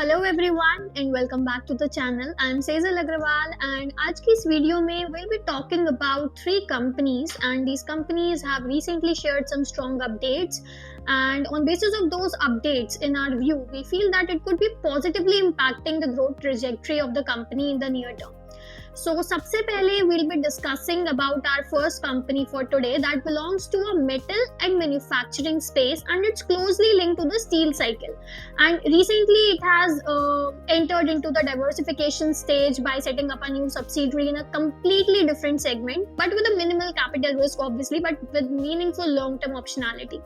Hello everyone and welcome back to the channel. I am Sejal Agarwal and आज की इस video में we'll be talking about three companies and these companies have recently shared some strong updates and on basis of those updates in our view we feel that it could be positively impacting the growth trajectory of the company in the near term. So सबसे पहले we'll be discussing about our first company for today that belongs to a metal and manufacturing space and it's closely linked to the steel cycle. And recently it has entered into the diversification stage by setting up a new subsidiary in a completely different segment, but with a minimal capital risk obviously, but with meaningful long-term optionality.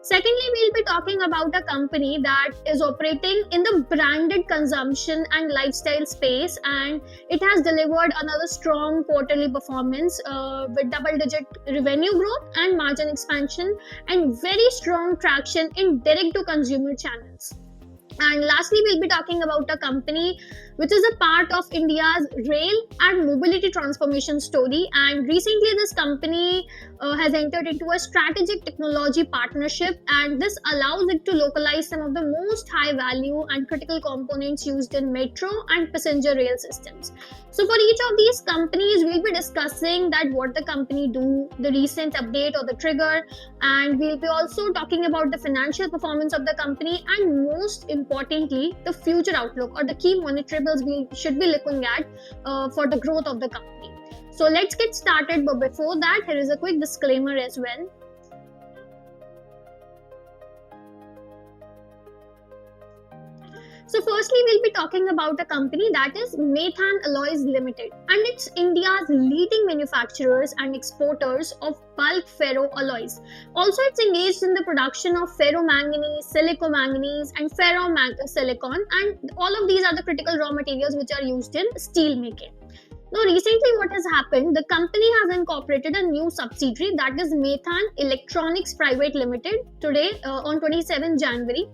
Secondly, we'll be talking about a company that is operating in the branded consumption and lifestyle space, and it has delivered another strong quarterly performance with double-digit revenue growth and margin expansion and very strong traction in direct-to-consumer channels. And lastly, we'll be talking about a company which is a part of India's rail and mobility transformation story. And recently, this company has entered into a strategic technology partnership, and this allows it to localize some of the most high value and critical components used in metro and passenger rail systems. So for each of these companies, we'll be discussing that what the company do, the recent update or the trigger, and we'll be also talking about the financial performance of the company and most importantly, the future outlook or the key monitorables we should be looking at for the growth of the company. So let's get started, but before that, here is a quick disclaimer as well. So firstly, we'll be talking about a company that is Maithan Alloys Ltd. And it's India's leading manufacturers and exporters of bulk ferro alloys. Also, it's engaged in the production of ferromanganese, silicomanganese and ferrosilicon, and all of these are the critical raw materials which are used in steel making. Now, recently what has happened, the company has incorporated a new subsidiary that is Maithan Electronics Private Limited today on 27 January.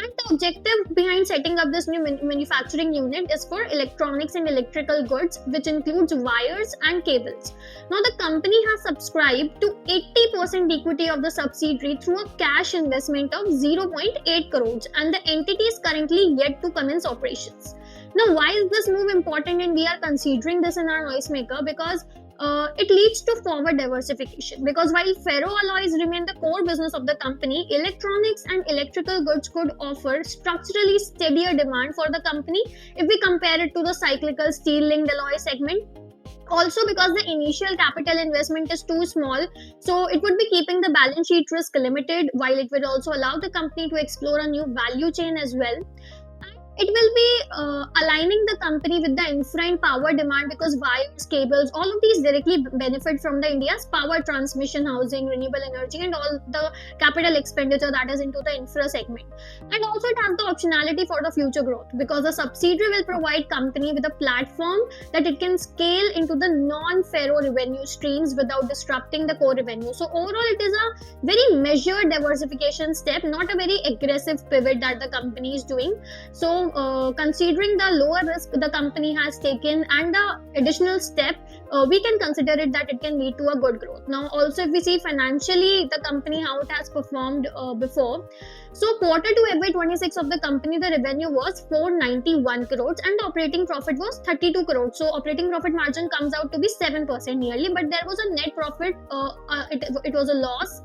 And the objective behind setting up this new manufacturing unit is for electronics and electrical goods, which includes wires and cables. Now, the company has subscribed to 80% equity of the subsidiary through a cash investment of 0.8 crores, and the entity is currently yet to commence operations. Now, why is this move important and we are considering this in our Noisemaker? Because it leads to forward diversification, because while ferro alloys remain the core business of the company, electronics and electrical goods could offer structurally steadier demand for the company if we compare it to the cyclical steel linked alloy segment. Also, because the initial capital investment is too small, so it would be keeping the balance sheet risk limited, while it would also allow the company to explore a new value chain as well. It will be aligning the company with the infra and power demand, because wires, cables, all of these directly benefit from the India's power transmission, housing, renewable energy and all the capital expenditure that is into the infra segment. And also it has the optionality for the future growth, because the subsidiary will provide company with a platform that it can scale into the non-ferro revenue streams without disrupting the core revenue. So overall it is a very measured diversification step, not a very aggressive pivot that the company is doing. So considering the lower risk the company has taken and the additional step, we can consider it that it can lead to a good growth. Now, also if we see financially the company how it has performed before. So quarter to FY26 of the company, the revenue was 491 crores and the operating profit was 32 crores. So operating profit margin comes out to be 7% nearly, but there was a net profit, it was a loss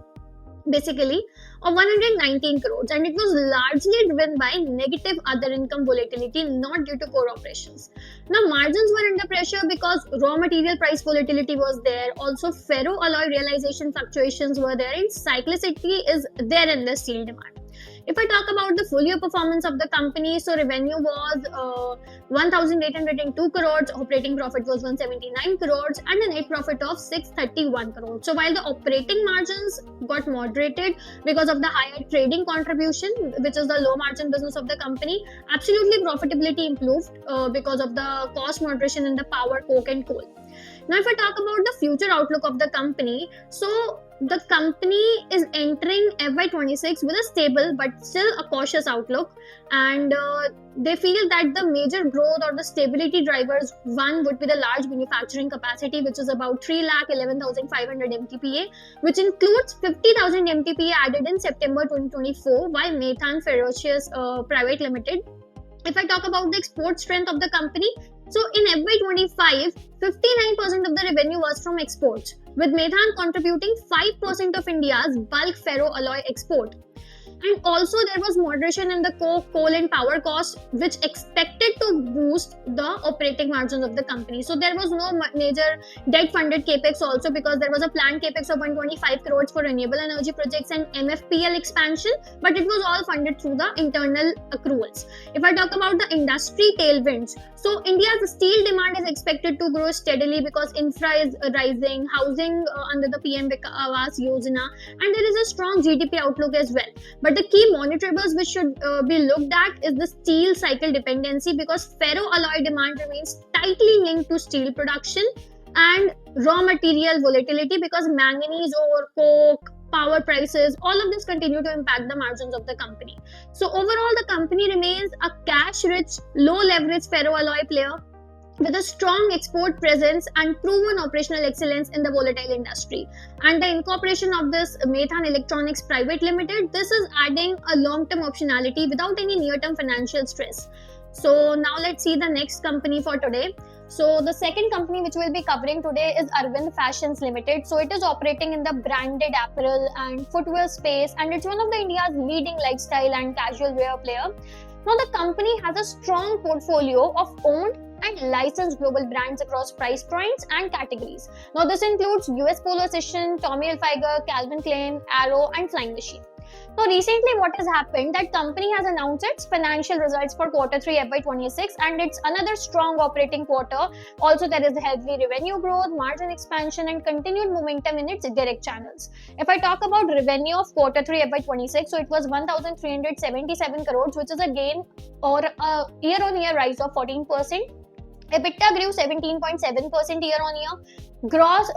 basically of 119 crores, and it was largely driven by negative other income volatility, not due to core operations. Now, margins were under pressure because raw material price volatility was there, also ferro alloy realization fluctuations were there, and cyclicity is there in the steel demand. If I talk about the full year performance of the company, so revenue was 1,802 crores, operating profit was 179 crores, and a net profit of 631 crores. So while the operating margins got moderated because of the higher trading contribution, which is the low margin business of the company, absolutely profitability improved because of the cost moderation in the power, coke, and coal. Now, if I talk about the future outlook of the company, so the company is entering FY26 with a stable but still a cautious outlook, and they feel that the major growth or the stability drivers, one would be the large manufacturing capacity, which is about 3,11,500 MTPA, which includes 50,000 MTPA added in September 2024 by Maithan Ferocious Private Limited. If I talk about the export strength of the company, so in FY25, 59% of the revenue was from exports, with Maithan contributing 5% of India's bulk ferro alloy export. And also there was moderation in the coal and power costs, which expected to boost the operating margins of the company. So there was no major debt funded capex also, because there was a planned capex of 125 crores for renewable energy projects and MFPL expansion, but it was all funded through the internal accruals. If I talk about the industry tailwinds, so India's steel demand is expected to grow steadily because infra is rising, housing under the PM Awas Yojana, and there is a strong GDP outlook as well. But the key monitorables which should be looked at is the steel cycle dependency, because ferro alloy demand remains tightly linked to steel production, and raw material volatility, because manganese ore, coke, power prices, all of this continue to impact the margins of the company. So overall, the company remains a cash-rich, low-leverage ferroalloy player with a strong export presence and proven operational excellence in the volatile industry. And the incorporation of this Maithan Electronics Private Limited, this is adding a long-term optionality without any near-term financial stress. So now let's see the next company for today. So the second company which we'll be covering today is Arvind Fashions Ltd. So it is operating in the branded apparel and footwear space, and it's one of the India's leading lifestyle and casual wear player. Now the company has a strong portfolio of owned and licensed global brands across price points and categories. Now this includes US Polo Assn, Tommy Hilfiger, Calvin Klein, Arrow and Flying Machine. Now recently what has happened, that company has announced its financial results for Q3 FY26, and it's another strong operating quarter. Also there is healthy revenue growth, margin expansion and continued momentum in its direct channels. If I talk about revenue of Q3 FY26, so it was 1,377 crores, which is a gain or a year-on-year rise of 14%. EBITDA grew 17.7% year-on-year. Gross,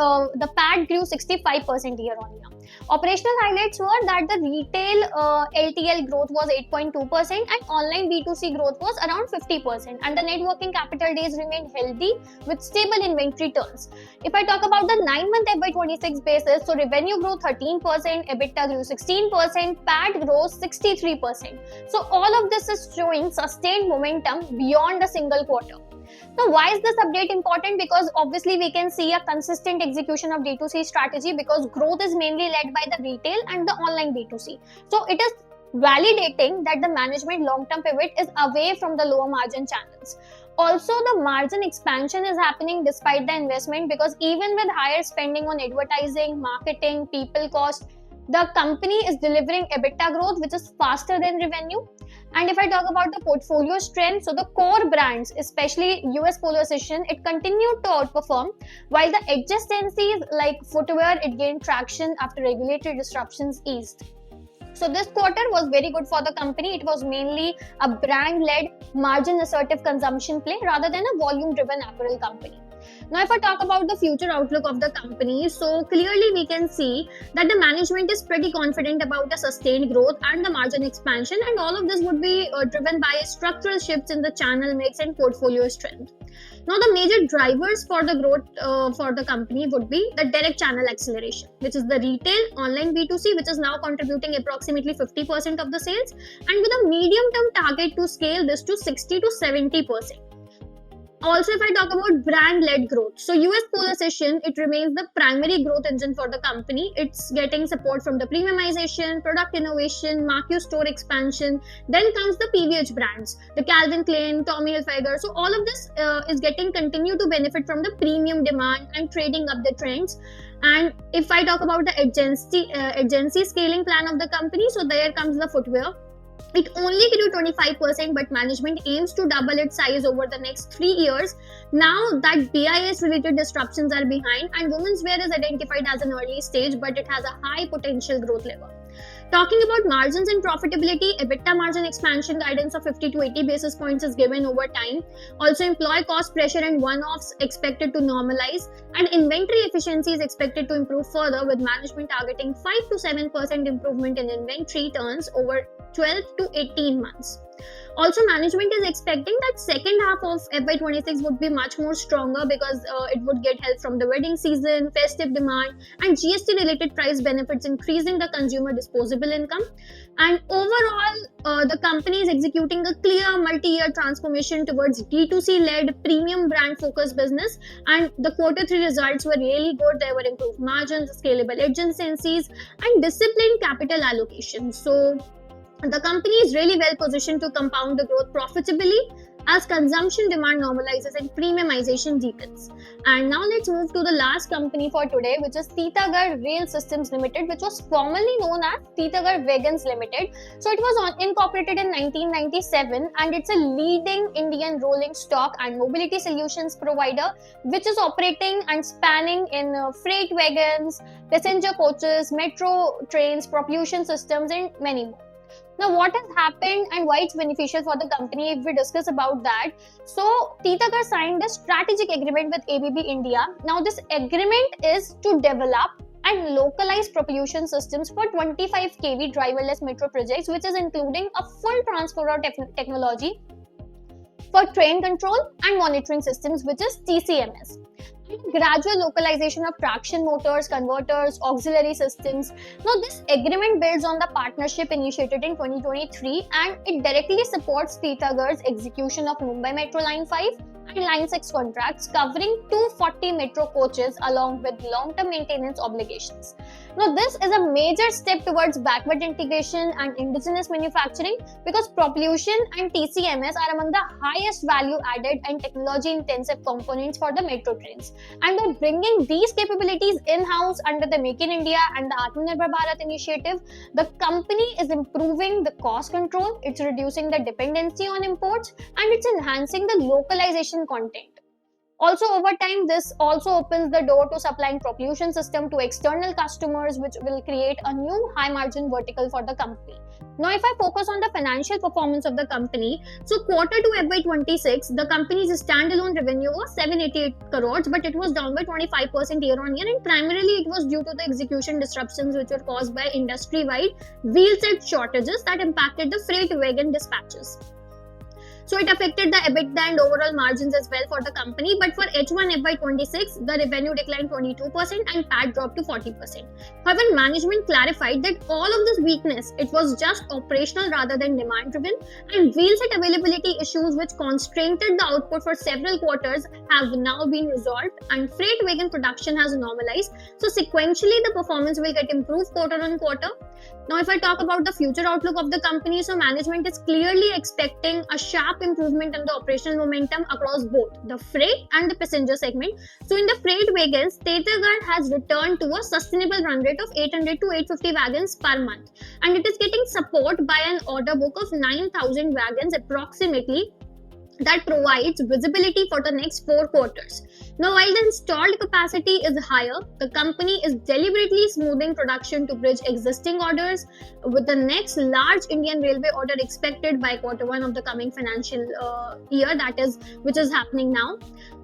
the PAT grew 65% year-on-year. Operational highlights were that the retail LTL growth was 8.2% and online B2C growth was around 50%, and the net working capital days remained healthy with stable inventory turns. If I talk about the 9-month FY26 basis, so revenue grew 13%, EBITDA grew 16%, PAT grows 63%. So all of this is showing sustained momentum beyond a single quarter. Now, why is this update important? Because obviously we can see a consistent execution of D2C strategy, because growth is mainly led by the retail and the online B2C. So it is validating that the management long-term pivot is away from the lower margin channels. Also, the margin expansion is happening despite the investment, because even with higher spending on advertising, marketing, people cost, the company is delivering EBITDA growth which is faster than revenue. And if I talk about the portfolio strength, so the core brands, especially US Polo Assn, it continued to outperform, while the adjacencies like footwear, it gained traction after regulatory disruptions eased. So this quarter was very good for the company. It was mainly a brand-led, margin-assertive consumption play rather than a volume-driven apparel company. Now, if I talk about the future outlook of the company, so clearly we can see that the management is pretty confident about the sustained growth and the margin expansion, and all of this would be driven by structural shifts in the channel mix and portfolio strength. Now, the major drivers for the growth for the company would be the direct channel acceleration, which is the retail, online B2C, which is now contributing approximately 50% of the sales, and with a medium-term target to scale this to 60 to 70%. Also, if I talk about brand-led growth, so US Polo Assn, it remains the primary growth engine for the company. It's getting support from the premiumization, product innovation, marquee store expansion. Then comes the PVH brands, the Calvin Klein, Tommy Hilfiger. So all of this is getting continue to benefit from the premium demand and trading up the trends. And if I talk about the agency scaling plan of the company, so there comes the footwear. It only grew 25%, but management aims to double its size over the next 3 years. Now that BIS-related disruptions are behind, and women's wear is identified as an early stage, but it has a high potential growth level. Talking about margins and profitability, EBITDA margin expansion guidance of 50 to 80 basis points is given over time. Also, employee cost pressure and one-offs expected to normalize, and inventory efficiency is expected to improve further, with management targeting 5 to 7% improvement in inventory turns over 12 to 18 months. Also, management is expecting that second half of FY26 would be much more stronger because it would get help from the wedding season, festive demand, and GST related price benefits, increasing the consumer disposable income. And overall, the company is executing a clear multi-year transformation towards D2C-led premium brand-focused business. And the Q3 results were really good. There were improved margins, scalable agencies, and disciplined capital allocation. So the company is really well positioned to compound the growth profitably as consumption demand normalizes and premiumization deepens. And now let's move to the last company for today, which is Titagarh Rail Systems Limited, which was formerly known as Titagarh Wagons Limited. So it was incorporated in 1997, and it's a leading Indian rolling stock and mobility solutions provider, which is operating and spanning in freight wagons, passenger coaches, metro trains, propulsion systems, and many more. Now, what has happened and why it's beneficial for the company, if we discuss about that. So, Titagarh signed a strategic agreement with ABB India. Now, this agreement is to develop and localize propulsion systems for 25 kV driverless metro projects, which is including a full transfer of technology for train control and monitoring systems, which is TCMS. Gradual localization of traction motors, converters, auxiliary systems. Now, this agreement builds on the partnership initiated in 2023, and it directly supports Titagarh's execution of Mumbai Metro Line 5 and Line 6 contracts covering 240 metro coaches along with long-term maintenance obligations. Now, this is a major step towards backward integration and indigenous manufacturing because propulsion and TCMS are among the highest value added and technology intensive components for the metro trains. And by bringing these capabilities in-house under the Make in India and the Atmanirbhar Bharat initiative, the company is improving the cost control, it's reducing the dependency on imports, and it's enhancing the localization content. Also, over time, this also opens the door to supplying propulsion system to external customers, which will create a new high-margin vertical for the company. Now, if I focus on the financial performance of the company, so Q2 FY26, the company's standalone revenue was 788 crores, but it was down by 25% year-on-year, and primarily it was due to the execution disruptions which were caused by industry-wide wheelset shortages that impacted the freight wagon dispatches. So it affected the EBITDA and overall margins as well for the company. But for H1 FY26, the revenue declined 22% and PAT dropped to 40%. However, management clarified that all of this weakness, it was just operational rather than demand driven, and wheelset availability issues which constrained the output for several quarters have now been resolved, and freight wagon production has normalized. So sequentially, the performance will get improved quarter on quarter. Now, if I talk about the future outlook of the company, so management is clearly expecting a sharp improvement in the operational momentum across both the freight and the passenger segment. So, in the freight wagons, Titagarh has returned to a sustainable run rate of 800 to 850 wagons per month, and it is getting support by an order book of 9,000 wagons approximately that provides visibility for the next 4 quarters. Now, while the installed capacity is higher, the company is deliberately smoothing production to bridge existing orders with the next large Indian Railway order expected by Q1 of the coming financial year, which is happening now.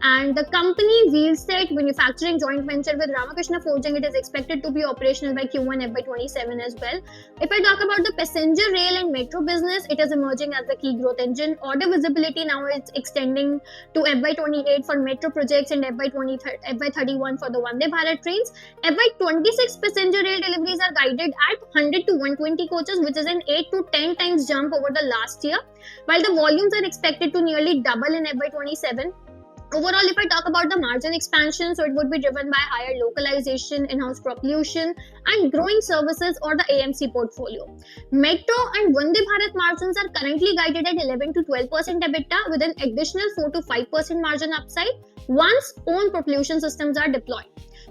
And the company wheelset manufacturing joint venture with Ramakrishna Forging, it is expected to be operational by Q1 FY27 as well. If I talk about the passenger rail and metro business, it is emerging as the key growth engine. Order visibility now is extending to FY28 for metro projects and FY31 for the Vande Bharat trains. FY26 passenger rail deliveries are guided at 100 to 120 coaches, which is an 8 to 10 times jump over the last year, while the volumes are expected to nearly double in FY27. Overall, if I talk about the margin expansion, so it would be driven by higher localization, in-house propulsion, and growing services or the AMC portfolio. Metro and Vande Bharat margins are currently guided at 11 to 12% EBITDA with an additional 4 to 5% margin upside once own propulsion systems are deployed.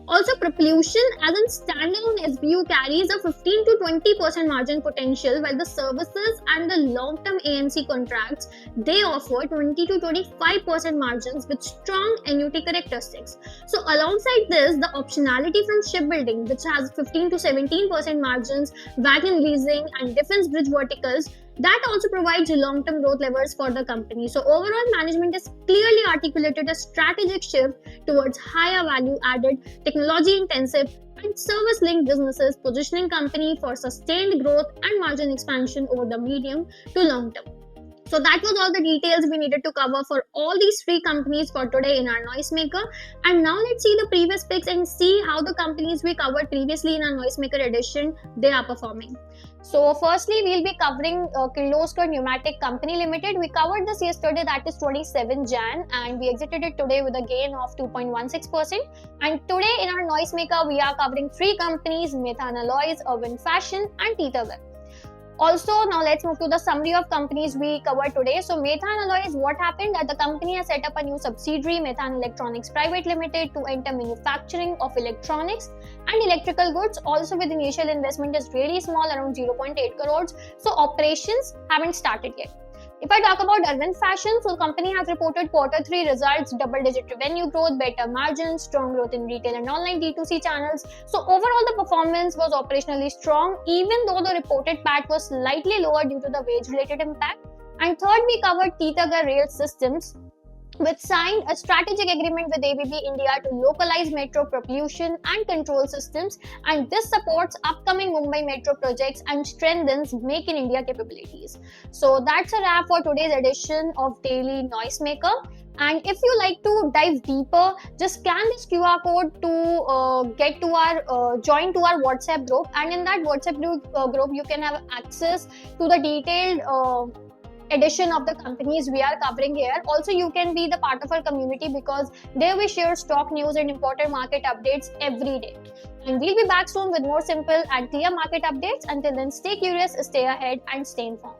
Also, propulsion as a standalone SBU carries a 15 to 20% margin potential, while the services and the long-term AMC contracts, they offer 20 to 25% margins with strong annuity characteristics. So, alongside this, the optionality from shipbuilding, which has 15 to 17% margins, wagon leasing, and defense bridge verticals, That also provides long-term growth levers for the company. So overall, management has clearly articulated a strategic shift towards higher value-added, technology-intensive and service-linked businesses, positioning company for sustained growth and margin expansion over the medium to long term. So that was all the details we needed to cover for all these three companies for today in our Noisemaker. And now let's see the previous picks and see how the companies we covered previously in our Noisemaker edition, they are performing. So firstly, we'll be covering Kirloskar Pneumatic Company Limited. We covered this yesterday, that is 27 Jan, and we exited it today with a gain of 2.16%. And today in our Noisemaker, we are covering three companies, Maithan Alloys, Arvind Fashions and Titagarh. Also, now let's move to the summary of companies we covered today. So Maithan Alloys, what happened that the company has set up a new subsidiary, Maithan Electronics Private Limited, to enter manufacturing of electronics and electrical goods. Also with initial investment is really small, around 0.8 crores. So operations haven't started yet. If I talk about Arvind Fashions, so the company has reported Q3 results, double-digit revenue growth, better margins, strong growth in retail and online D2C channels. So overall, the performance was operationally strong, even though the reported PAT was slightly lower due to the wage-related impact. And third, we covered Titagarh Rail Systems, which signed a strategic agreement with ABB India to localize metro propulsion and control systems, and this supports upcoming Mumbai Metro projects and strengthens Make in India capabilities. So that's a wrap for today's edition of Daily Noisemaker. And if you like to dive deeper, just scan this QR code to get to our join to our WhatsApp group, and in that WhatsApp group you can have access to the detailed edition of the companies we are covering here. Also, you can be the part of our community because there we share stock news and important market updates every day. And we'll be back soon with more simple and clear market updates. Until then, stay curious, stay ahead and stay informed.